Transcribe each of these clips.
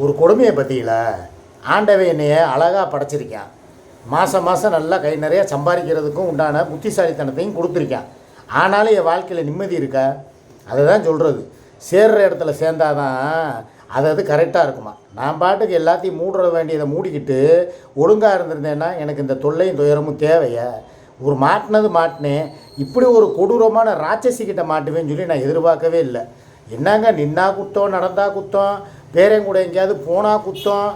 ஒரு கொடுமையை பற்றியில் ஆண்டவன் என்னைய அழகாக படைச்சிருக்கான். மாதம் மாதம் நல்லா கை நிறைய சம்பாதிக்கிறதுக்கும் உண்டான புத்திசாலித்தனத்தையும் கொடுத்துருக்கான். ஆனாலும் என் வாழ்க்கையில் நிம்மதி இருக்கா? அதை தான் சொல்கிறது. சேர்கிற இடத்துல சேர்ந்தாதான் அது கரெக்டாக இருக்குமா. நான் பாட்டுக்கு எல்லாத்தையும் மூட வேண்டியதை மூடிக்கிட்டு ஒழுங்காக இருந்திருந்தேன்னா எனக்கு இந்த தொல்லையும் துயரமும் தேவையா? ஒரு மாட்டினேன். இப்படி ஒரு கொடூரமான ராட்சசிக்கிட்ட மாட்டுவேன்னு சொல்லி நான் எதிர்பார்க்கவே இல்லை. என்னங்க நின்னா குத்தம், நடந்தா குத்தம், பேரையும் கூட எங்கேயாவது போனால் குத்தம்,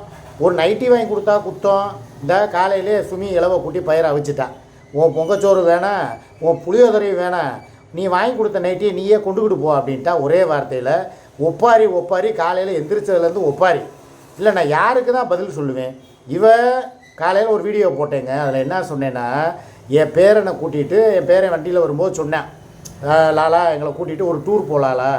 ஒரு நைட்டி வாங்கி கொடுத்தா குத்தம். இந்த காலையிலே சுமி இலவை கூட்டி பயிரை அவிச்சிட்டான். உன் பொங்கச்சோறு வேணாம், உன் புளியோதரை வேணாம், நீ வாங்கி கொடுத்த நைட்டியை நீயே கொண்டுக்கிட்டு போ அப்படின்ட்டா. ஒரே வார்த்தையில் ஒப்பாரி காலையில் எந்திரிச்சதுலேருந்து ஒப்பாரி. இல்லை நான் யாருக்கு தான் பதில் சொல்லுவேன்? காலையில் ஒரு வீடியோ போட்டேங்க. அதில் என்ன சொன்னேன்னா, என் பேரனை கூட்டிகிட்டு என் பேரன் வண்டியில் வரும்போது சொன்னேன், லாலா எங்களை கூட்டிகிட்டு ஒரு டூர் போகலாலா,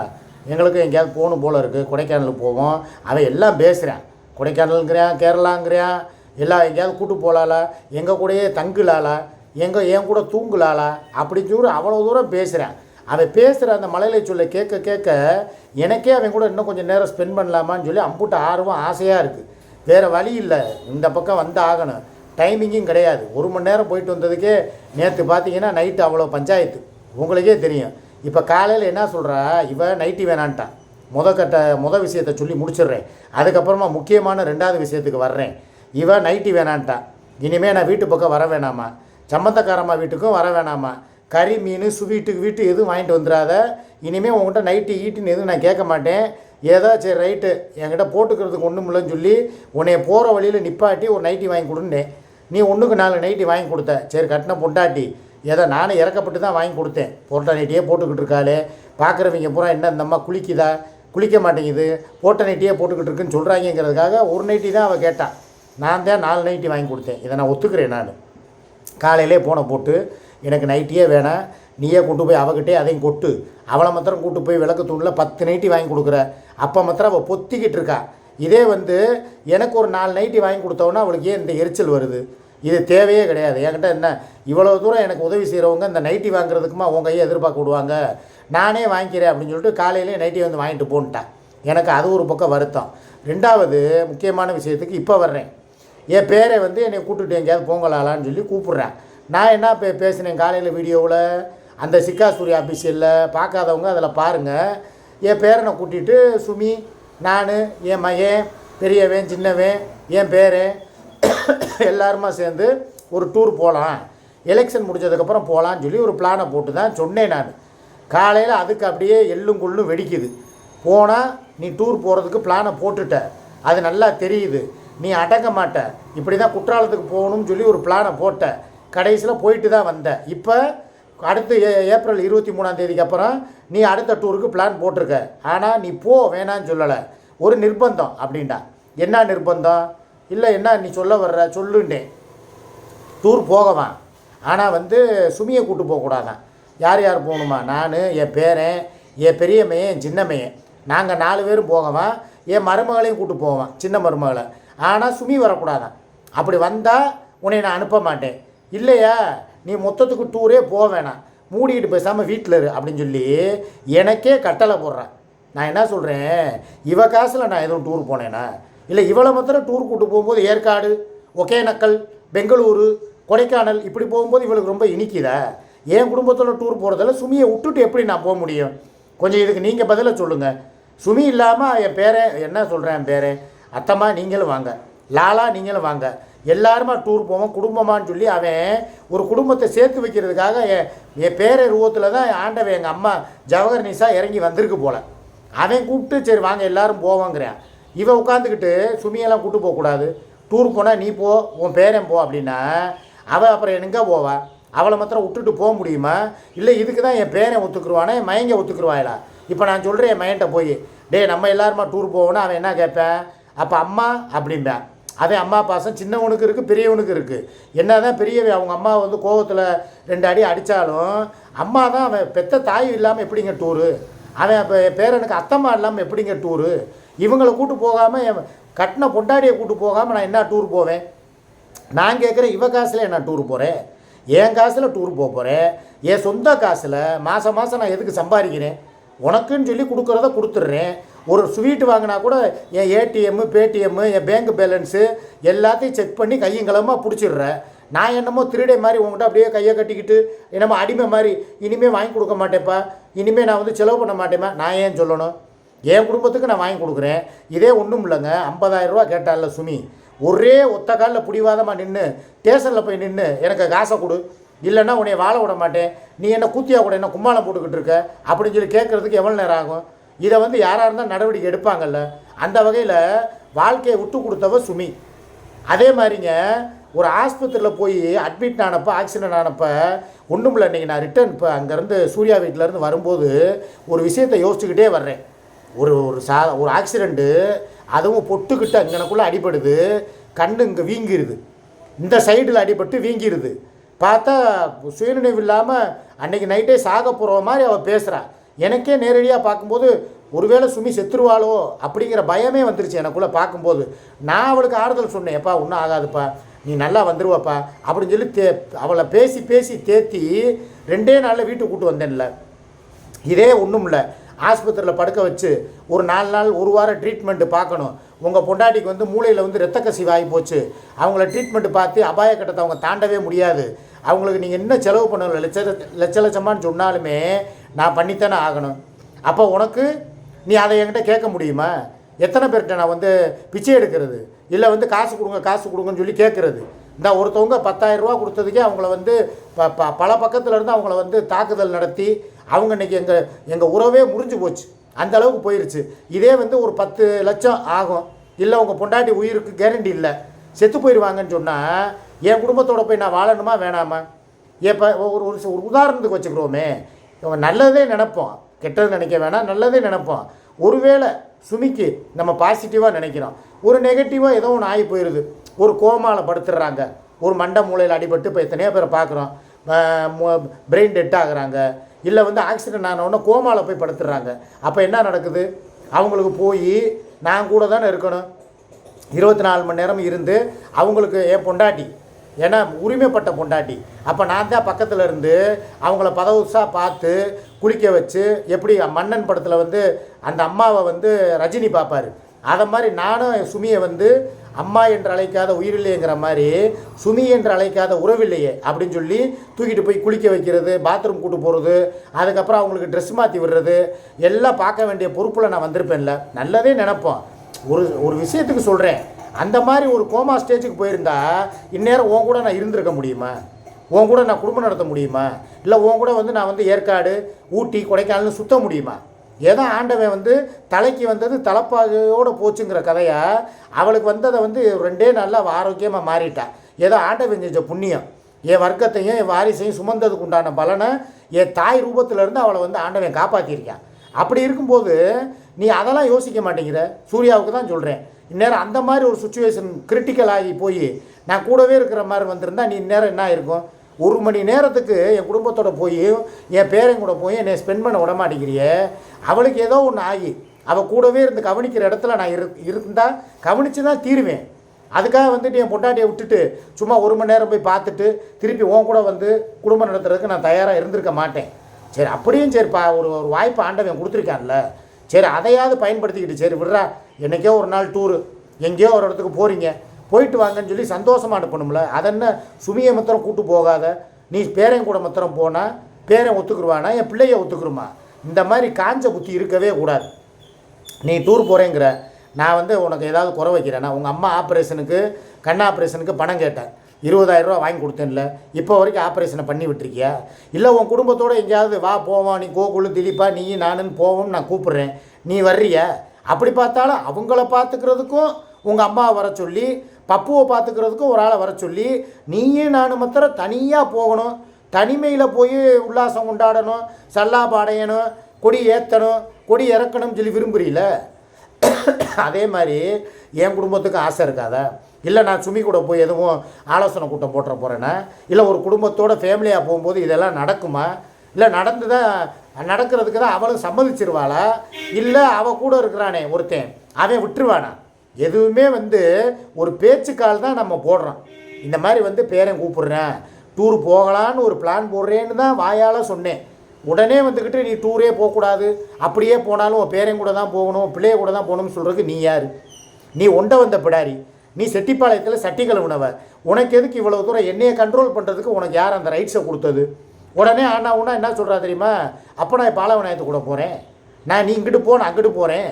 எங்களுக்கு எங்கேயாவது போகணும் போல் இருக்குது, கொடைக்கானலுக்கு போவோம். அவன் எல்லாம் பேசுகிறான், கொடைக்கானலுங்கிறான், கேரளாங்கிறான், எல்லாம் எங்கேயாவது கூட்டு போகலாலா, எங்கள் கூடயே தங்குலாலா, என் கூட தூங்குலாலா அப்படின்னு சொல்லி அவ்வளோ தூரம் பேசுகிறான். அவன் பேசுகிற அந்த மலையில சொல்ல கேட்க எனக்கே அவன் கூட இன்னும் கொஞ்சம் நேரம் ஸ்பெண்ட் பண்ணலாமான்னு சொல்லி அம்புட்டு ஆர்வம் ஆசையாக இருக்குது. வேறு வழி இல்லை, இந்த பக்கம் வந்து ஆகணும். டைமிங்கும் கிடையாது. 1 மணி நேரம் போயிட்டு வந்ததுக்கே நேற்று பார்த்தீங்கன்னா நைட்டு அவ்வளோ பஞ்சாயத்து, உங்களுக்கே தெரியும். இப்போ காலையில் என்ன சொல்கிறா, நைட்டி வேணான்ட்டான். முத விஷயத்தை சொல்லி முடிச்சிடுறேன், அதுக்கப்புறமா முக்கியமான 2வது விஷயத்துக்கு வர்றேன். நைட்டி வேணான்ட்டான். இனிமேல் நான் வீட்டு பக்கம் வர வேணாமா, சம்மந்தக்காரம்மா வீட்டுக்கும் வர வேணாமா, கறி மீன் வீட்டு எதுவும் வாங்கிட்டு வந்துடாத, இனிமேல் உங்கள்கிட்ட நைட்டி ஈட்டுன்னு எதுவும் நான் கேட்க மாட்டேன். ஏதோ சரி ரைட்டு என்கிட்ட போட்டுக்கிறதுக்கு ஒன்றும் இல்லைன்னு சொல்லி உன்னைய போகிற வழியில் நிப்பாட்டி ஒரு நைட்டி வாங்கி கொடுன்னே. நீ 1க்கு 4 நைட்டி வாங்கி கொடுத்த. சரி கட்டின பொண்டாட்டி, ஏதோ நானே இறக்கப்பட்டு தான் வாங்கி கொடுத்தேன். போட்ட நைட்டியே போட்டுக்கிட்டு இருக்காளே, பார்க்குறவங்க பூரா என்ன இந்த அம்மா குளிக்குதா, குளிக்க மாட்டேங்குது, போட்ட நைட்டியே போட்டுக்கிட்டு இருக்குன்னு சொல்கிறாங்கிறதுக்காக ஒரு நைட்டி தான் அவள் கேட்டாள். நான் தான் 4 நைட்டி வாங்கி கொடுத்தேன். இதை நான் ஒத்துக்கிறேன். நான் காலையிலே போன போட்டு எனக்கு நைட்டியே வேணாம், நீயே கொண்டு போய் அவகிட்டே அதையும் கொட்டு, அவளை மாத்திரம் கூட்டு போய் விளக்கு தூணில் 10 நைட்டி வாங்கி கொடுக்குற. அப்போ மாத்திரம் அவள் பொத்திக்கிட்டு இருக்கா. இதே எனக்கு ஒரு 4 நைட்டி வாங்கி கொடுத்தோன்னா அவளுக்கு ஏன் இந்த எரிச்சல் வருது? இது தேவையே கிடையாது. என்கிட்ட என்ன இவ்வளோ தூரம் எனக்கு உதவி செய்கிறவங்க இந்த நைட்டி வாங்குறதுக்குமா உங்கள் கையை எதிர்பார்க்க விடுவாங்க? நானே வாங்கிக்கிறேன் அப்படின்னு சொல்லிட்டு காலையிலே நைட்டி வந்து வாங்கிட்டு போன்ட்டான். எனக்கு அது ஒரு பக்கம் வருத்தம். 2வது முக்கியமான விஷயத்துக்கு இப்போ வர்றேன். என் பேரை என்னை கூப்பிட்டுட்டு எங்கேயாவது போங்கலாலான்னு சொல்லி கூப்பிட்றேன். நான் என்ன பேசினேன் காலையில் வீடியோவில், அந்த சிக்காசூரி ஆஃபீஸில் பார்க்காதவங்க அதில் பாருங்கள். என் பேரனை கூட்டிகிட்டு சுமி, நான், என் மகன், பெரியவன், சின்னவன், என் பேரன் எல்லாருமா சேர்ந்து ஒரு டூர் போகலாம், எலெக்ஷன் முடிஞ்சதுக்கப்புறம் போகலான்னு சொல்லி ஒரு பிளானை போட்டு தான் சொன்னேன். நான் காலையில் அதுக்கு அப்படியே எள்ளும் கொள்ளும் வெடிக்குது. போனால் நீ டூர் போகிறதுக்கு பிளானை போட்டுட்ட, அது நல்லா தெரியுது, நீ அடங்க மாட்ட, இப்படி தான் குற்றாலத்துக்கு போகணும்னு சொல்லி ஒரு பிளானை போட்ட, கடைசியில் போயிட்டு தான் வந்த. இப்போ அடுத்து ஏப்ரல் 23ஆம் அப்புறம் நீ அடுத்த டூருக்கு பிளான் போட்டிருக்க. ஆனால் நீ வேணான்னு சொல்லலை, ஒரு நிர்பந்தம் அப்படின்டா. என்ன நிர்பந்தம்? இல்லை என்ன நீ சொல்ல வர்ற சொல்லுண்டேன். டூர் போகவான், ஆனால் சுமியை கூட்டு போகக்கூடாதான். யார் யார் போகணுமா? நான், என் பேரன், என் பெரியம்மையன், என் சின்னம்மையன், நாங்கள் 4 பேரும் போகவான். என் மருமகளையும் கூட்டு போவான், சின்ன மருமகளை. ஆனால் சுமி வரக்கூடாதான். அப்படி வந்தால் உன்னை நான் அனுப்ப மாட்டேன். இல்லையா நீ மொத்தத்துக்கு டூரே போக வேணாம், மூடிக்கிட்டு பேசாமல் வீட்டில் இரு அப்படின்னு சொல்லி எனக்கே கட்டளை போடுறேன். நான் என்ன சொல்கிறேன், காசில் நான் எதுவும் டூர் போனேன்னா? இல்லை இவளை மாத்திரம் டூர் கூட்டு போகும்போது ஏற்காடு, ஒகேனக்கல், பெங்களூரு, கொடைக்கானல் இப்படி போகும்போது இவளுக்கு ரொம்ப இனிக்குதா? என் குடும்பத்தோட டூர் போகிறதால சுமியை விட்டுட்டு எப்படி நான் போக முடியும்? கொஞ்சம் இதுக்கு நீங்கள் பதிலை சொல்லுங்கள். சுமி இல்லாமல் என் பேரன் என்ன சொல்கிறேன், என் பேரன் அத்தம்மா நீங்களும் வாங்க, லாலா நீங்களும் வாங்க, எல்லாருமா டூர் போவோம் குடும்பமானு சொல்லி அவன் ஒரு குடும்பத்தை சேர்த்து வைக்கிறதுக்காக என் பேரை ரூபத்தில் தான் ஆண்டவன் எங்கள் அம்மா ஜவஹர் நிசா இறங்கி வந்திருக்கு போல். அவன் கூப்பிட்டு சரி வாங்க எல்லோரும் போவாங்கிறான். இவன் உட்காந்துக்கிட்டு சுமியெல்லாம் கூப்பிட்டு போகக்கூடாது, டூர் போனால் நீ போ, உன் பேரன் போ அப்படின்னா அவள் அப்புறம் எங்கே போவா? அவளை மாத்திரம் விட்டுட்டு போக முடியுமா? இல்லை இதுக்கு தான் என் பேரன் ஒத்துக்குருவானே, மயங்க ஒத்துக்குருவாயிலா? இப்போ நான் சொல்கிறேன் என் மையன்ட்ட போய், டே நம்ம எல்லாருமா டூர் போவோன்னா அவன் என்ன கேட்பேன்? அப்போ அம்மா அப்படின்பேன். அவன் அம்மா பாசம் சின்னவனுக்கு இருக்குது, பெரியவனுக்கு இருக்குது. என்ன தான் பெரியவன் அவங்க அம்மா கோவத்தில் 2 அடி அடித்தாலும் அம்மா தான் அவன் பெத்த தாய் இல்லாமல் எப்படிங்க டூரு? அவன் இப்போ பேரனுக்கு அத்தம்மா இல்லாமல் எப்படிங்க டூரு? இவங்களை கூட்டு போகாமல் என் கட்டின பொண்டாடியை கூட்டு போகாமல் நான் என்ன டூர் போவேன்? நான் கேட்குறேன், காசில் என்ன டூர் போகிறேன்? என் காசில் டூர் போகிறேன். என் சொந்த காசில் மாதம் நான் எதுக்கு சம்பாதிக்கிறேன்? உனக்குன்னு சொல்லி கொடுக்குறத கொடுத்துட்றேன். ஒரு ஸ்வீட்டு வாங்கினா கூட என் ஏடிஎம்மு பேடிஎம்மு என் பேங்க் பேலன்ஸு எல்லாத்தையும் செக் பண்ணி கையங்களமாக பிடிச்சிடுறேன். நான் என்னமோ திருடை மாதிரி உங்கள்கிட்ட அப்படியே கையை கட்டிக்கிட்டு என்னமோ அடிமை மாதிரி இனிமேல் வாங்கி கொடுக்க மாட்டேப்பா, இனிமேல் நான் வந்து செலவு பண்ண மாட்டேப்பா. நான் ஏன் சொல்லணும்? என் குடும்பத்துக்கு நான் வாங்கி கொடுக்குறேன். இதே ஒன்றும் இல்லைங்க. 50,000 கேட்டால சுமி, ஒரே ஒத்த காலில் பிடிவாதமாக நின்று ஸ்டேஷனில் போய் நின்று எனக்கு காசை கொடு, இல்லைன்னா உன்னை வாழ விட மாட்டேன், நீ என்ன கூத்தியா கூட என்ன கும்மாளம் போட்டுக்கிட்டு இருக்க அப்படின்னு சொல்லி கேட்குறதுக்கு எவ்வளோ நேரம் ஆகும்? இதை வந்து யாராக இருந்தால் நடவடிக்கை எடுப்பாங்கல்ல. அந்த வகையில் வாழ்க்கையை விட்டு கொடுத்தவ சுமி. அதே மாதிரிங்க, ஒரு ஆஸ்பத்திரியில் போய் அட்மிட் ஆனப்போ, ஆக்சிடென்ட் ஆனப்போ ஒன்றும் இல்லை. இன்றைக்கி நான் ரிட்டர்ன் இப்போ அங்கேருந்து சூர்யா வீட்டிலேருந்து வரும்போது ஒரு விஷயத்தை யோசிச்சுக்கிட்டே வர்றேன். ஒரு ஆக்சிடெண்ட்டு, அதுவும் பொட்டுக்கிட்ட அங்கனக்குள்ளே அடிபடுது, கண்ணு இங்கே வீங்கிடுது, இந்த சைடில் அடிபட்டு வீங்கிடுது. பார்த்தா சுயநினைவு இல்லாமல் அன்றைக்கி நைட்டே சாக போகிற மாதிரி அவள் பேசுகிறாள். எனக்கே நேரடியாக பார்க்கும்போது ஒருவேளை சுமி செத்துருவாளோ அப்படிங்கிற பயமே வந்துருச்சு எனக்குள்ளே பார்க்கும்போது. நான் அவளுக்கு ஆறுதல் சொன்னேன், எப்பா ஒன்றும் ஆகாதுப்பா, நீ நல்லா வந்துடுவாப்பா அப்படின்னு சொல்லி அவளை பேசி பேசி தேத்தி 2 நாளில் வீட்டுக்கு கூப்பிட்டு வந்தேன்ல. இதே ஒன்றும் இல்லை, ஆஸ்பத்திரியில் படுக்க வச்சு ஒரு 4 நாள் 1 வாரம் ட்ரீட்மெண்ட்டு பார்க்கணும். உங்கள் பொண்டாட்டிக்கு வந்து மூளையில் வந்து இரத்த கசிவு ஆகி போச்சு, அவங்கள ட்ரீட்மெண்ட்டு பார்த்து அபாய கட்டத்தை அவங்க தாண்டவே முடியாது, அவங்களுக்கு நீங்கள் என்ன செலவு பண்ணல லட்சமானு சொன்னாலுமே நான் பண்ணித்தானே ஆகணும். அப்போ உனக்கு நீ அதை என்கிட்ட கேட்க முடியுமா? எத்தனை பேர்கிட்ட நான் வந்து பிச்சை எடுக்கிறது, இல்லை வந்து காசு கொடுங்கன்னு சொல்லி கேட்குறது? இந்த ஒருத்தவங்க 10,000 கொடுத்ததுக்கே அவங்கள வந்து பல பக்கத்தில் இருந்து அவங்கள வந்து தாக்குதல் நடத்தி அவங்க இன்றைக்கி எங்கள் உறவே முறிஞ்சு போச்சு, அந்த அளவுக்கு போயிடுச்சு. இதே வந்து ஒரு 10 லட்சம் ஆகும், இல்லை உங்கள் பொண்டாட்டி உயிருக்கு கேரண்டி இல்லை, செத்து போயிடுவாங்கன்னு சொன்னால் என் குடும்பத்தோடு போய் நான் வாழணுமா வேணாமா? இப்போ ஒரு உதாரணத்துக்கு வச்சுக்கிறோமே, நல்லதே நினைப்போம், கெட்டது நினைக்க வேணாம், நல்லதே நினைப்போம். ஒருவேளை சுமிக்கு நம்ம பாசிட்டிவாக நினைக்கிறோம், ஒரு நெகட்டிவாக ஏதோ ஒன்று ஆகி போயிடுது, ஒரு கோமாவில் படுத்துடுறாங்க, ஒரு மண்டை மூளையில் அடிபட்டு இப்போ எத்தனையோ பேரை பார்க்குறோம், பிரெயின் டெட் ஆகுறாங்க, இல்லை வந்து ஆக்சிடென்ட் ஆனவுடனே கோமாவில் போய் படுத்துடுறாங்க. அப்போ என்ன நடக்குது? அவங்களுக்கு போய் நான் கூட தானே இருக்கணும், 24 மணி நேரம் இருந்து அவங்களுக்கு என் பொண்டாட்டி, ஏன்னா உரிமைப்பட்ட பொண்டாட்டி, அப்போ நான் தான் பக்கத்தில் இருந்து அவங்கள பதவுசாக பார்த்து குளிக்க வச்சு, எப்படி மன்னன் படத்தில் வந்து அந்த அம்மாவை வந்து ரஜினி பார்ப்பார், அதை மாதிரி நானும் சுமியை வந்து அம்மா என்று அழைக்காத உயிரில்லைங்கிற மாதிரி சுமி என்று அழைக்காத உறவில்லையே அப்படின்னு சொல்லி தூக்கிட்டு போய் குளிக்க வைக்கிறது, பாத்ரூம் கூட்டு போகிறது, அதுக்கப்புறம் அவங்களுக்கு ட்ரெஸ் மாற்றி விடுறது எல்லாம் பார்க்க வேண்டிய பொறுப்பில் நான் வந்திருப்பேன்ல. நல்லதே நினைப்போம். ஒரு விஷயத்துக்கு சொல்கிறேன், அந்த மாதிரி ஒரு கோமா ஸ்டேஜுக்கு போயிருந்தா இந்நேரம் உன் கூட நான் இருந்திருக்க முடியுமா? உன் கூட நான் குடும்பம் நடத்த முடியுமா? இல்லை உன் கூட வந்து நான் வந்து ஏற்காடு ஊட்டி கொடைக்கானல்னு சுற்ற முடியுமா? ஏதோ ஆண்டவன் வந்து தலைக்கு வந்தது தலைப்பாகையோடு போச்சுங்கிற கதையா அவளுக்கு வந்ததை வந்து 2 நாளில் ஆரோக்கியமாக மாறிட்டா. ஏதோ ஆண்டவன் செஞ்ச புண்ணியம், என் வர்க்கத்தையும் என் வாரிசையும் சுமந்ததுக்கு உண்டான பலனை என் தாய் ரூபத்திலேருந்து அவளை வந்து ஆண்டவன் காப்பாற்றியிருக்கான். அப்படி இருக்கும்போது நீ அதெல்லாம் யோசிக்க மாட்டேங்கிற. சூர்யாவுக்கு தான் சொல்கிறேன், இந்நேரம் அந்த மாதிரி ஒரு சுச்சுவேஷன் கிரிட்டிக்கல் ஆகி போய் நான் கூடவே இருக்கிற மாதிரி வந்திருந்தா நீ இந்நேரம் என்ன இருக்கும்? 1 மணி நேரத்துக்கு என் குடும்பத்தோட போய் என் பேரன் கூட போய் என்னை ஸ்பெண்ட் பண்ண விட மாட்டேங்கிறியே. அவளுக்கு ஏதோ ஒன்று ஆகி அவள் கூடவே இருந்து கவனிக்கிற இடத்துல நான் இருந்தால் கவனித்து தான் தீருவேன். அதுக்காக வந்துட்டு என் பொண்டாட்டியை விட்டுட்டு சும்மா 1 மணி நேரம் போய் பார்த்துட்டு திருப்பி உன் கூட வந்து குடும்பம் நடத்துறதுக்கு நான் தயாராக இருந்திருக்க மாட்டேன். சரி, அப்படியும் சரிப்பா, ஒரு வாய்ப்பு ஆண்டவன் கொடுத்துருக்கான்ல, சரி அதையாவது பயன்படுத்திக்கிட்டு சரி விட்றா, என்றைக்கோ ஒரு நாள் டூரு எங்கேயோ ஒரு இடத்துக்கு போகிறீங்க, போயிட்டு வாங்கன்னு சொல்லி சந்தோஷமாக அனுப்பணும்ல. அதென்ன சுமியை மாத்திரம் கூட்டு போகாத, நீ பேரன் கூட மாத்திரம் போனால் பேரன் ஒத்துக்குருவானா, என் பிள்ளைய ஒத்துக்குருமா? இந்த மாதிரி காஞ்ச புத்தி இருக்கவே கூடாது. நீ டூர் போகிறேங்கிற, நான் வந்து உனக்கு ஏதாவது குறை வைக்கிறேன். நான் உங்கள் அம்மா ஆப்ரேஷனுக்கு கண் ஆப்ரேஷனுக்கு பணம் கேட்டேன், 20,000 வாங்கி கொடுத்தேன்ல, இப்போ வரைக்கும் ஆப்ரேஷனை பண்ணி விட்டுருக்கியா? இல்லை உன் குடும்பத்தோடு எங்கேயாவது வா போவோம், நீ கோகுலு திலீப்பா நீ நானுன்னு போவோம்னு நான் கூப்பிட்றேன், நீ வர்றியா? அப்படி பார்த்தாலும் அவங்கள பார்த்துக்கிறதுக்கும் உங்கள் அம்மாவை வர சொல்லி, பப்புவை பார்த்துக்கிறதுக்கும் ஒரு ஆளை வர சொல்லி, நீயும் நானும் மாத்திரம் தனியாக போகணும், தனிமையில் போய் உல்லாசம் கொண்டாடணும், சல்லாப அடையணும், கொடி ஏற்றணும், கொடி இறக்கணும்னு சொல்லி விரும்புகிறீல. அதே மாதிரி என் குடும்பத்துக்கு ஆசை இருக்காதா? இல்லை நான் சுமி கூட போய் எதுவும் ஆலோசனை கூட்டம் போட்டுற போகிறேன்னா, இல்லை ஒரு குடும்பத்தோட ஃபேமிலியாக போகும்போது இதெல்லாம் நடக்குமா? இல்லை நடக்கிறதுக்கு தான் அவளும் சம்மதிச்சிருவாளா? இல்லை அவள் கூட இருக்கிறானே ஒருத்தன் அவன் விட்டுருவானா? எதுவுமே வந்து ஒரு பேச்சுக்கால் தான் நம்ம போடுறோம். இந்த மாதிரி வந்து பேரன் கூப்பிட்றேன், டூர் போகலான்னு ஒரு பிளான் போடுறேன்னு தான் வாயால் சொன்னேன். உடனே வந்துக்கிட்டு நீ டூரே போகக்கூடாது, அப்படியே போனாலும் உன் பேரையும் கூட தான் போகணும், பிள்ளைய கூட தான் போகணும்னு சொல்கிறதுக்கு நீ யார்? நீ ஒண்ட வந்த பிடாரி, நீ செட்டிப்பாளையத்தில் சட்டி கழுவுனவ. உனக்கு எதுக்கு இவ்வளோ தூரம் என்னையை கண்ட்ரோல் பண்ணுறதுக்கு உனக்கு யார் அந்த ரைட்ஸை கொடுத்தது? உடனே ஆனா உன்னா என்ன சொல்கிறா தெரியுமா? அப்போ நான் பாலவநாயத்து கூட போகிறேன், நீ இங்கிட்டு போ, நான் அங்கிட்டு போகிறேன்,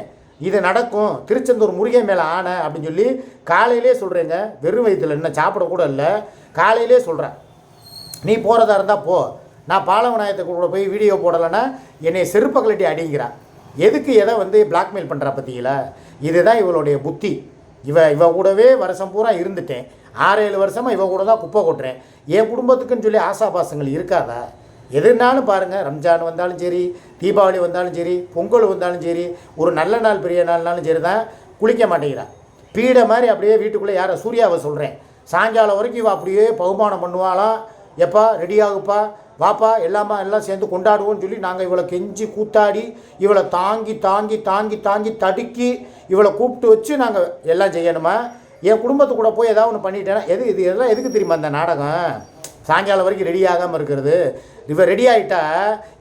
இது நடக்கும், திருச்செந்தூர் முருகன் மேலே ஆன அப்படின்னு சொல்லி காலையிலே சொல்கிறேங்க. வெறும் வயிற்றில் என்ன சாப்பிடக்கூட இல்லை, காலையிலே சொல்கிறேன். நீ போகிறதா இருந்தால் போ, நான் பாலவநாயத்தை கூட போய் வீடியோ போடலைன்னா என்னை செருப்பை கழட்டி அடிங்கிறான். எதுக்கு எதை வந்து பிளாக்மெயில் பண்ணுறா பற்றியில? இதுதான் இவளுடைய புத்தி. இவ கூடவே வருஷம் பூரா இருந்துட்டேன், 6-7 வருஷமாக இவ கூட தான் குப்பை கொட்டுறேன். என் குடும்பத்துக்குன்னு சொல்லி ஆசாபாசங்கள் இருக்காதா? எதுனாலும் பாருங்கள், ரம்ஜான் வந்தாலும் சரி, தீபாவளி வந்தாலும் சரி, பொங்கல் வந்தாலும் சரி, ஒரு நல்ல நாள் பெரிய நாள்னாலும் சரி தான் குளிக்க மாட்டேங்கிறான். பீடை மாதிரி அப்படியே வீட்டுக்குள்ளே யாரை சூர்யாவை சொல்கிறேன், சாயங்காலம் வரைக்கும் இவள் அப்படியே பகுமானம் பண்ணுவாளாம். எப்பா ரெடியாகுப்பா, வாப்பா, எல்லாம் சேர்ந்து கொண்டாடுவோன்னு சொல்லி நாங்கள் இவளை கெஞ்சி கூத்தாடி இவளை தாங்கி தாங்கி தாங்கி தாங்கி தடுக்கி இவளை கூப்பிட்டு வச்சு நாங்கள் எல்லாம் செய்யணுமா? என் குடும்பத்து கூட போய் ஏதாவது ஒன்று பண்ணிட்டேன்னா இதெல்லாம் எதுக்கு தெரியுமா? அந்த நாடகம் சாயங்காலம் வரைக்கும் ரெடி ஆகாமல் இருக்கிறது. இவ ரெடி ஆகிட்டா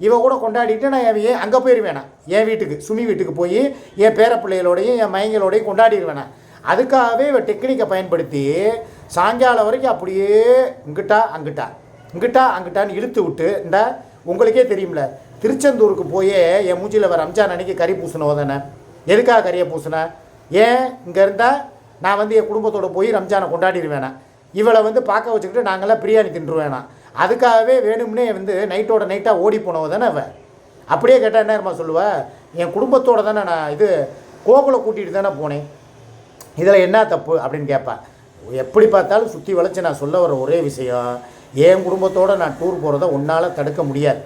இவ கூட கொண்டாடிட்டு நான் ஏன் அங்கே போயிடுவேண்ணா, என் வீட்டுக்கு, சுமி வீட்டுக்கு போய் என் பேர பிள்ளைகளோடையும் என் மையங்களோடையும் கொண்டாடிடுவேண்ணா. அதுக்காகவே இவ டெக்னிக்கை பயன்படுத்தி சாயங்காலம் வரைக்கும் அப்படியே இங்கிட்டா அங்கிட்டான்னு இழுத்து விட்டு, இந்த உங்களுக்கே தெரியும்ல, திருச்செந்தூருக்கு போய் என் மூஞ்சியில் வர ரம்ஜான் அன்னைக்கு கறி பூசினோம் தானே. எதுக்காக கறியை பூசினேன்? ஏன் இங்கே இருந்தால் நான் வந்து என் குடும்பத்தோடு போய் ரம்ஜானை கொண்டாடிடுவேண்ணா, இவளை வந்து பார்க்க வச்சுக்கிட்டு நாங்கள்லாம் பிரியாணி தின்றுவேண்ணா. அதுக்காகவே வேணும்னே வந்து நைட்டோட நைட்டாக ஓடி போனவ தானே அவள். அப்படியே கேட்டால் என்னமா சொல்லுவேன்? என் குடும்பத்தோடு தானே நான் இது கோகுலை கூட்டிகிட்டு தானே போனேன், இதில் என்ன தப்பு அப்படின்னு கேட்பேன். எப்படி பார்த்தாலும் சுற்றி வளைச்சி நான் சொல்ல வர ஒரே விஷயம், என் குடும்பத்தோடு நான் டூர் போகிறத உன்னால் தடுக்க முடியாது.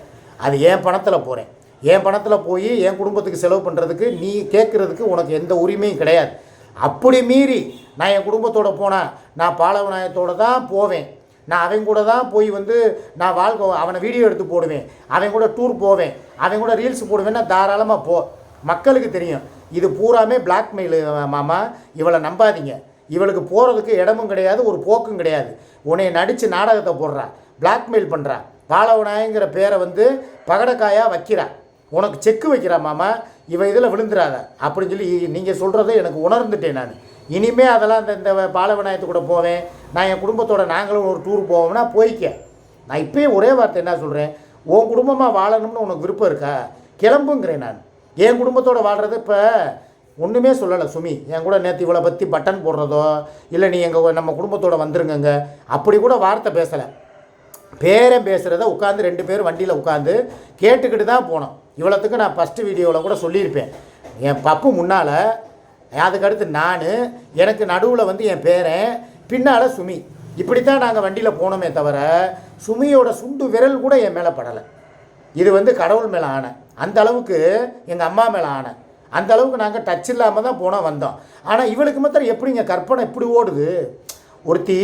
அது என் பணத்தில் போகிறேன், என் பணத்தில் போய் என் குடும்பத்துக்கு செலவு பண்ணுறதுக்கு நீ கேட்குறதுக்கு உனக்கு எந்த உரிமையும் கிடையாது. அப்படி மீறி நான் என் குடும்பத்தோடு போனேன், நான் பாலவநாயத்தோடு தான் போவேன், நான் அவன் கூட தான் போய் வந்து நான் அவனை வீடியோ எடுத்து போடுவேன், அவன் கூட டூர் போவேன், அவன் கூட ரீல்ஸ் போடுவேன்னா தாராளமாக போ. மக்களுக்கு தெரியும் இது பூராமே பிளாக்மெயில் மாமா, இவளை நம்பாதீங்க. இவளுக்கு போகிறதுக்கு இடமும் கிடையாது, ஒரு போக்கும் கிடையாது. உன்னைய நடித்து நாடகத்தை போடுறா, பிளாக்மெயில் பண்ணுறா, பாலவநாயங்கிற பேரை வந்து பகடக்காயாக வைக்கிறா, உனக்கு செக்கு வைக்கிறா மாமா, இவ இதில் விழுந்துடாத அப்படின்னு சொல்லி நீங்கள் சொல்கிறத எனக்கு உணர்ந்துட்டேன். நான் இனிமேல் அதெல்லாம் இந்த பாலவநாயத்து கூட போவேன், நான் என் குடும்பத்தோட நாங்களும் ஒரு டூர் போவோம்னா போய்க்க. நான் இப்போயே ஒரே வார்த்தை என்ன சொல்கிறேன், உன் குடும்பமாக வாழணும்னு உனக்கு விருப்பம் இருக்கா, கிளம்புங்கிறேன். நான் என் குடும்பத்தோடு வாழ்கிறது இப்போ ஒன்றுமே சொல்லலை சுமி. என் கூட நேற்று இவளை பற்றி பட்டன் போடுறதோ இல்லை நீ நம்ம குடும்பத்தோடு வந்துருங்கங்க அப்படி கூட வார்த்தை பேசலை. பேரன் பேசுகிறத உட்காந்து 2 பேரும் வண்டியில் உட்காந்து கேட்டுக்கிட்டு தான் போனோம். இவ்வளோத்துக்கு நான் ஃபஸ்ட்டு வீடியோவில் கூட சொல்லியிருப்பேன். என் பப்பு முன்னால், அதுக்கடுத்து நான், எனக்கு நடுவில் வந்து என் பேரன், பின்னால் சுமி, இப்படி தான் நாங்கள் வண்டியில் போனோமே தவிர சுமியோட சுண்டு விரல் கூட என் மேலே படலை. இது வந்து கடவுள் மேலே ஆன அந்த அளவுக்கு, எங்கள் அம்மா மேலே ஆன அந்த அளவுக்கு நாங்கள் டச் இல்லாமல் தான் போனோம் வந்தோம். ஆனால் இவளுக்கு மாத்திரம் எப்படிங்க கற்பனை இப்படி ஓடுது? ஒருத்தி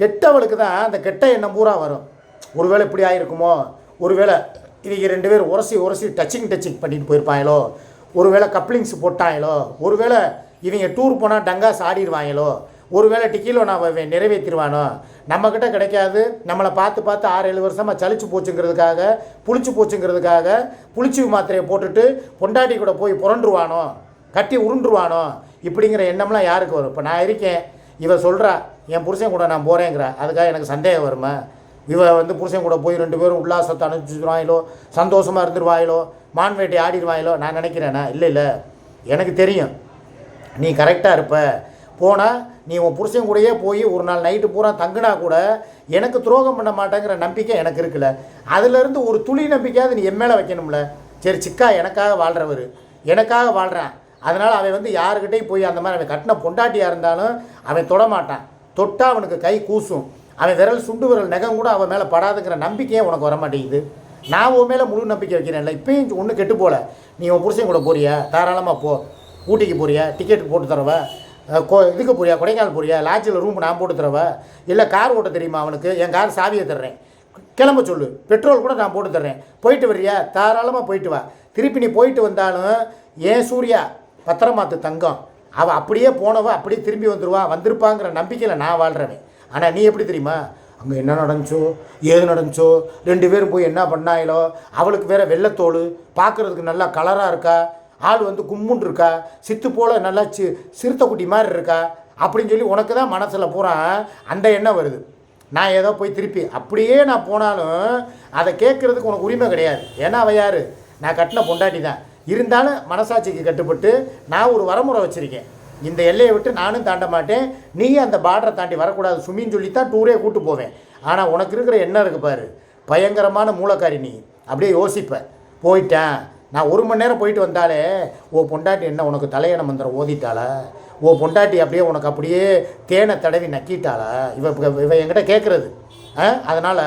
கெட்டவளுக்கு தான் அந்த கெட்ட எண்ணம் பூரா வரும். ஒருவேளை இப்படி ஆகிருக்குமோ, ஒருவேளை இவங்க 2 பேர் உரசி டச்சிங் பண்ணிட்டு போயிருப்பாங்களோ, ஒருவேளை கப்ளிங்ஸ் போட்டாங்களோ, ஒருவேளை இவங்க டூர் போனால் டங்காஸ் ஆடிடுவாங்களோ, ஒருவேளை டிக்கிலோ நான் நிறைவேற்றிடுவானோ, நம்மக்கிட்ட கிடைக்காது, நம்மளை பார்த்து 6-7 வருஷமாக சளிச்சு போச்சுங்கிறதுக்காக, புளிச்சு போச்சுங்கிறதுக்காக புளிச்சு மாத்திரையை போட்டுட்டு பொண்டாட்டி கூட போய் புரண்டுருவானோ, கட்டி உருண்டுருவானோ, இப்படிங்கிற எண்ணம்லாம் யாருக்கு வரும்? இப்போ நான் இருக்கேன், இவ சொல்கிறா என் புருஷன் கூட நான் போகிறேங்கிறா, அதுக்காக எனக்கு சந்தேகம் வருமா? இவ வந்து புருஷன் கூட போய் 2 பேரும் உல்லாசத்தை அனுப்பிச்சுடுவாங்களோ, சந்தோஷமாக இருந்துருவாங்களோ, மான் வேட்டை ஆடிடுவாங்களோ நான் நினைக்கிறேன்னா? இல்லை, எனக்கு தெரியும் நீ கரெக்டாக இருப்ப. போனால் நீ உன் புருஷன் கூடயே போய் ஒரு நாள் நைட்டு பூரா தங்கினா கூட எனக்கு துரோகம் பண்ண மாட்டேங்கிற நம்பிக்கை எனக்கு இருக்குல்ல. அதுலேருந்து ஒரு துளி நம்பிக்கையாவது நீ என் மேலே வைக்கணும்ல. சரி, சிக்கா எனக்காக வாழ்கிறவர், எனக்காக வாழ்கிறான், அதனால் அவன் வந்து யாருக்கிட்டையும் போய் அந்த மாதிரி அவன் கட்டின பொண்டாட்டியாக இருந்தாலும் அவன் தொடமாட்டான், தொட்டால் அவனுக்கு கை கூசும், அவன் விரல் சுண்டு விரல் நகம் கூட அவன் மேலே படாதுங்கிற நம்பிக்கையே உனக்கு வர மாட்டேங்குது. நான் உன் மேலே முழு நம்பிக்கை வைக்கிறேன்ல. இப்போயும் ஒன்றும் கெட்டு போகல. நீ உன் புருஷன் கூட போறியா, தாராளமாக போ. ஊட்டிக்கு போறியா, டிக்கெட் போட்டு தரவா, இதுக்கு போறியா, கொடைக்கானல் போறியா, லாட்ஜில் ரூம் நான் போட்டு தரவா, இல்லை கார் ஓட்ட தெரியுமா அவனுக்கு, என் கார் சாவியை தர்றேன், கிளம்ப சொல்லு, பெட்ரோல் கூட நான் போட்டு தர்றேன், போயிட்டு வர்றியா, தாராளமாக போயிட்டு வா. திருப்பி நீ போயிட்டு வந்தாலும் ஏன் சூர்யா பத்திரமாத்து தங்கம், அவள் அப்படியே போனவ அப்படியே திரும்பி வந்திருப்பாங்கிற நம்பிக்கையில் நான் வாழ்கிறவன். ஆனால் நீ எப்படி தெரியுமா, அங்கே என்ன நடந்துச்சோ ஏது நடந்துச்சோ 2 பேரும் போய் என்ன பண்ணாங்களோ, அவளுக்கு வேறு வெள்ளைத்தோல், பார்க்குறதுக்கு நல்லா கலராக இருக்கா, ஆள் வந்து கும்முன்னு இருக்கா, சித்து போல் நல்லா சிறுத்தைக்குட்டி மாதிரி இருக்கா அப்படின்னு சொல்லி உனக்கு தான் மனசில் பூரா அந்த எண்ணம் வருது. நான் ஏதோ போய் திருப்பி அப்படியே நான் போனாலும் அதை கேட்குறதுக்கு உனக்கு உரிமை கிடையாது. ஏன்னா அவள் யார்? நான் கட்டின பொண்டாட்டி தான். இருந்தாலும் மனசாட்சிக்கு கட்டுப்பட்டு நான் ஒரு வரமுறை வச்சுருக்கேன். இந்த எல்லையை விட்டு நானும் தாண்ட மாட்டேன், நீயும் அந்த பார்டரை தாண்டி வரக்கூடாது சுமின்னு சொல்லித்தான் டூரே கூட்டு போவேன். ஆனால் உனக்கு இருக்கிற எண்ணம் இருக்குது பாரு, பயங்கரமான மூலக்காரி. நீ அப்படியே யோசிப்பேன். போயிட்டேன் நான் 1 மணி நேரம் போயிட்டு வந்தாலே ஓ பொண்டாட்டி என்ன உனக்கு தலையண மந்திரம் ஓதிட்டாளா, ஓ பொண்டாட்டி அப்படியே உனக்கு அப்படியே தேனை தடவி நக்கிட்டாளா, இவ என்கிட்ட கேட்குறது. அதனால்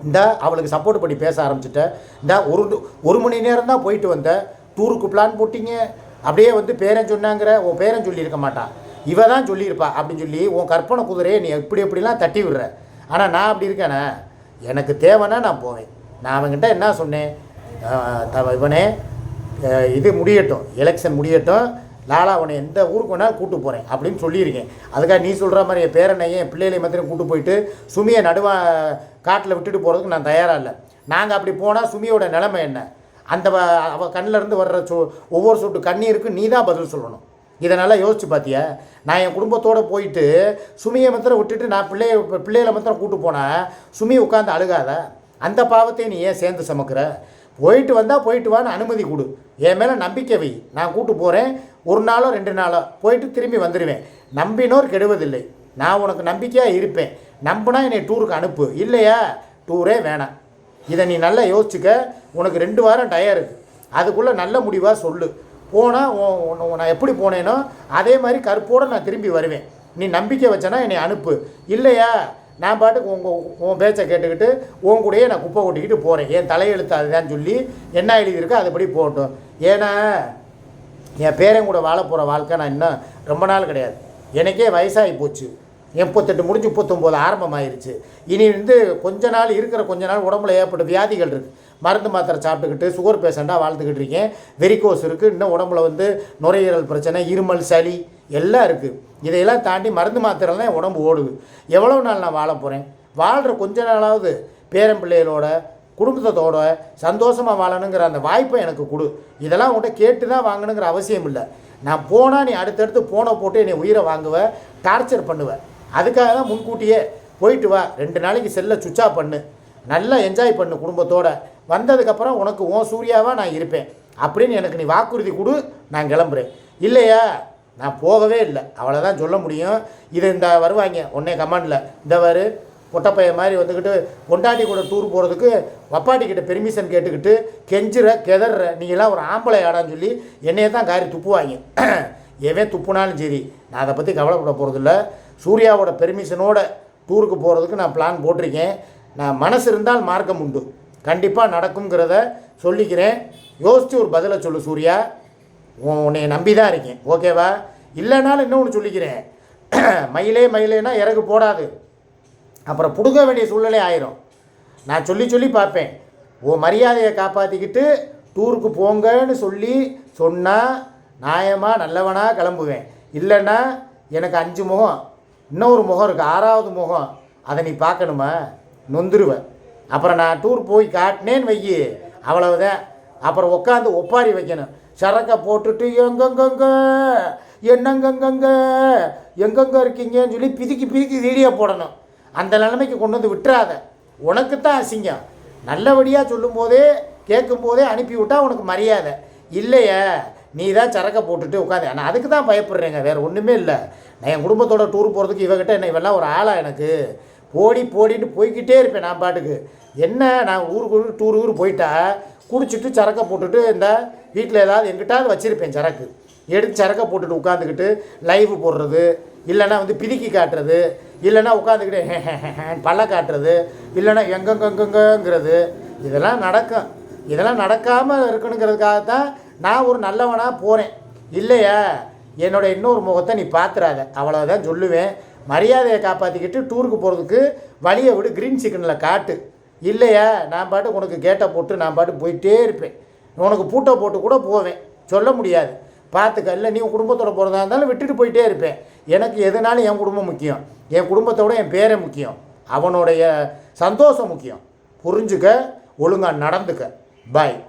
இந்த அவளுக்கு சப்போர்ட் பண்ணி பேச ஆரம்பிச்சிட்டேன். இந்த ஒரு மணி நேரம் தான் போயிட்டு வந்தேன், டூருக்கு பிளான் போட்டிங்க, அப்படியே வந்து பேரன் சொன்னாங்கிற, உன் பேரன் சொல்லியிருக்க மாட்டான், இவ தான் சொல்லியிருப்பா அப்படின்னு சொல்லி உன் கற்பனை குதிரையை நீ எப்படிலாம் தட்டி விடுற. ஆனால் நான் அப்படி இருக்கேனே, எனக்கு தேவைன்னா நான் போவேன். நான் அவங்ககிட்ட என்ன சொன்னேன், இவனே இது முடியட்டும், எலெக்ஷன் முடியட்டும், லாலா அவனை எந்த ஊருக்கு வேணாலும் கூட்டு போகிறேன் அப்படின்னு சொல்லியிருக்கேன். அதுக்காக நீ சொல்கிற மாதிரி என் பேரனையும் என் பிள்ளைகளை மாத்திரம் கூட்டு போயிட்டு சுமியை காட்டில் விட்டுட்டு போகிறதுக்கு நான் தயாராக இல்லை. நாங்கள் அப்படி போனால் சுமியோட நிலைமை என்ன? அந்த அவள் கண்ணிலேருந்து வர்ற ஒவ்வொரு சொட்டு கண்ணீருக்கு நீ தான் பதில் சொல்லணும். இதை நல்லா யோசிச்சு பார்த்தியா? நான் என் குடும்பத்தோடு போயிட்டு சுமியை மாத்திரம் விட்டுட்டு நான் பிள்ளைகளை மாத்திரம் கூட்டு போனால் சுமி உட்காந்து அழுகாத? அந்த பாவத்தை நீ ஏன் சேர்ந்து சமக்கிற? போயிட்டு வந்தால் போயிட்டு வான்னு அனுமதி கொடு, என் மேலே நம்பிக்கை வை. நான் கூட்டு போகிறேன், 1 நாளோ 2 நாளோ போயிட்டு திரும்பி வந்துடுவேன். நம்பினோர் கெடுவதில்லை. நான் உனக்கு நம்பிக்கையாக இருப்பேன். நம்பினா என்னை டூருக்கு அனுப்பு, இல்லையா டூரே வேணாம். இதை நீ நல்லா யோசிச்சுக்க. உனக்கு 2 வாரம் டயம் இருக்குது, அதுக்குள்ளே நல்ல முடிவாக சொல்லு. போனால் நான் எப்படி போனேனோ அதே மாதிரி கருப்போடு நான் திரும்பி வருவேன். நீ நம்பிக்கை வச்சனா என்னை அனுப்பு, இல்லையா நான் பாட்டுக்கு உன் பேச்சை கேட்டுக்கிட்டு உன் கூடயே நான் குப்பை கொட்டிக்கிட்டு போகிறேன். என் தலையெழுத்து அதுதான் சொல்லி என்ன எழுதியிருக்கோ அதுபடி போகட்டும். ஏன்னா என் பேரன் கூட வாழ போகிற வாழ்க்கை நான் இன்னும் ரொம்ப நாள் கிடையாது. எனக்கே வயசாகி போச்சு, 38 முடிஞ்சு 39 ஆரம்பமாயிருச்சு. இனி கொஞ்ச நாள் உடம்புல ஏற்பட்ட வியாதிகள் இருக்குது. மருந்து மாத்திரை சாப்பிட்டுக்கிட்டு சுகர் பேஷண்ட்டாக வாழ்ந்துக்கிட்டு இருக்கேன். வெரிகோஸ் இருக்குது, இன்னும் உடம்புல நுரையீரல் பிரச்சனை, இருமல், சளி எல்லாம் இருக்குது. இதையெல்லாம் தாண்டி மருந்து மாத்திரைலாம் என் உடம்பு ஓடுது. எவ்வளோ நாள் நான் வாழ போகிறேன்? வாழ்கிற கொஞ்ச நாளாவது பேரன் பிள்ளைகளோட குடும்பத்தோட சந்தோஷமாக வாழணுங்கிற அந்த வாய்ப்பை எனக்கு கொடு. இதெல்லாம் உன்கிட்ட கேட்டு தான் வாங்கணுங்கிற அவசியம் இல்லை. நான் போனால் நீ அடுத்தடுத்து போனை போட்டு என்னை உயிரை வாங்குவேன், டார்ச்சர் பண்ணுவேன். அதுக்காக தான் முன்கூட்டியே போயிட்டு வா, 2 நாளைக்கு செல்லை சுவிட்ச் ஆஃப் பண்ணு, நல்லா என்ஜாய் பண்ணு குடும்பத்தோடு. வந்ததுக்கப்புறம் உனக்கு சூர்யாவாக நான் இருப்பேன் அப்படின்னு எனக்கு நீ வாக்குறுதி கொடு, நான் கிளம்புறேன். இல்லையா நான் போகவே இல்லை, அவ்வளோதான் சொல்ல முடியும். இது இந்த வருவாங்க உடனே கமாண்டில் இந்த பொட்டப்பைய மாதிரி வந்துக்கிட்டு பொண்டாட்டி கூட டூர் போகிறதுக்கு வப்பாட்டிக்கிட்ட பெர்மிஷன் கேட்டுக்கிட்டு கெதற நீங்களாம் ஒரு ஆம்பளை ஆடான்னு சொல்லி என்னையே தான் காரி துப்புவாங்க. எவன் துப்புனாலும் சரி, நான் அதை பற்றி கவலைப்பட போகிறதில்ல. சூர்யாவோட பெர்மிஷனோட டூருக்கு போகிறதுக்கு நான் பிளான் போட்டிருக்கேன். நான் மனசு இருந்தால் மார்க்கம் உண்டு, கண்டிப்பாக நடக்குங்கிறத சொல்லிக்கிறேன். யோசித்து ஒரு பதிலை சொல்லு சூர்யா, உன்னை நம்பி தான் இருக்கேன், ஓகேவா? இல்லைனாலும் இன்னொன்று சொல்லிக்கிறேன், மயிலேனா இறகு போடாது, அப்புறம் பிடுங்க வேண்டிய சூழ்நிலை ஆயிரும். நான் சொல்லி பார்ப்பேன். மரியாதையை காப்பாற்றிக்கிட்டு டூருக்கு போங்கன்னு சொன்னால் நியாயமாக நல்லவனாக கிளம்புவேன். இல்லைன்னா எனக்கு 5 முகம், இன்னொரு முகம் இருக்குது, 6வது முகம், அதை நீ பார்க்கணுமா? நொந்துருவேன். அப்புறம் நான் டூர் போய் காட்டினேன்னு வையி, அவ்வளவுதான். அப்புறம் உட்காந்து ஒப்பாரி வைக்கணும், சரக்கை போட்டுட்டு எங்கெங்க இருக்கீங்கன்னு சொல்லி பிதிக்கி வீடியோ போடணும். அந்த நிலைமைக்கு கொண்டு வந்து விட்டுறாத, உனக்கு தான் அசிங்கம். நல்லபடியாக சொல்லும்போதே கேட்கும்போதே அனுப்பி விட்டால் உனக்கு மரியாதை. இல்லையா நீ தான் சரக்கை போட்டுட்டு உட்காந்து, நான் அதுக்கு தான் பயப்படுறேங்க, வேறு ஒன்றுமே இல்லை. நான் என் குடும்பத்தோட டூர் போகிறதுக்கு இவகிட்ட என்ன இவெல்லாம் ஒரு ஆளா? எனக்கு போடிட்டு போய்கிட்டே இருப்பேன் நான் பாட்டுக்கு. என்ன நான் ஊருக்கு டூர் போயிட்டா குடிச்சிட்டு சரக்கை போட்டுட்டு இந்த வீட்டில் ஏதாவது எங்கிட்டாவது வச்சுருப்பேன், சரக்கு எடுத்து சரக்கை போட்டுட்டு உட்காந்துக்கிட்டு லைவ் போடுறது, இல்லைன்னா பிதிக்கி காட்டுறது, இல்லைன்னா உட்காந்துக்கிட்டு பல்ல காட்டுறது, இல்லைன்னா எங்கெங்கங்கிறது, இதெல்லாம் நடக்கும். இதெல்லாம் நடக்காமல் இருக்கணுங்கிறதுக்காகத்தான் நான் ஒரு நல்லவனாக போகிறேன். இல்லையா என்னோடய இன்னொரு முகத்தை நீ பார்த்துறாத, அவ்வளோதான் சொல்லுவேன். மரியாதையை காப்பாற்றிக்கிட்டு டூருக்கு போகிறதுக்கு வழியை விடு, க்ரீன் சிக்கனில் காட்டு. இல்லையா நான் பாட்டு உனக்கு கேட்டை போட்டு நான் பாட்டு போயிட்டே இருப்பேன், உனக்கு பூட்டை போட்டு கூட போவேன், சொல்ல முடியாது. பார்த்துக்க. இல்லை நீ குடும்பத்தோடு போகிறதா இருந்தாலும் விட்டுட்டு போயிட்டே இருப்பேன். எனக்கு எதுனாலும் என் குடும்பம் முக்கியம், என் குடும்பத்தோட என் பேரே முக்கியம். அவனுடைய சந்தோஷம் முக்கியம். புரிஞ்சுக்க, ஒழுங்காக நடந்துக்க. பாய்.